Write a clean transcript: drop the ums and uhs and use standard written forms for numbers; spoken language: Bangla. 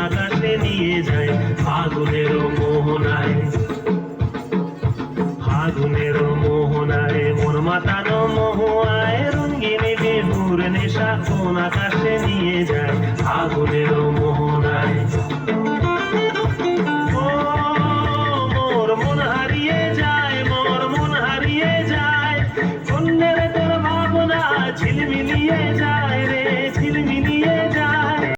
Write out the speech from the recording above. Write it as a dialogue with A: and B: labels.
A: আকাশে নিয়ে যায় ফাগুনের মোহনায়। ফাগুনের মোহনায় মন মাতানো মহুয়ায় রঙিনী বেহুর নেশা কোন আকাশে নিয়ে যায় ফাগুনের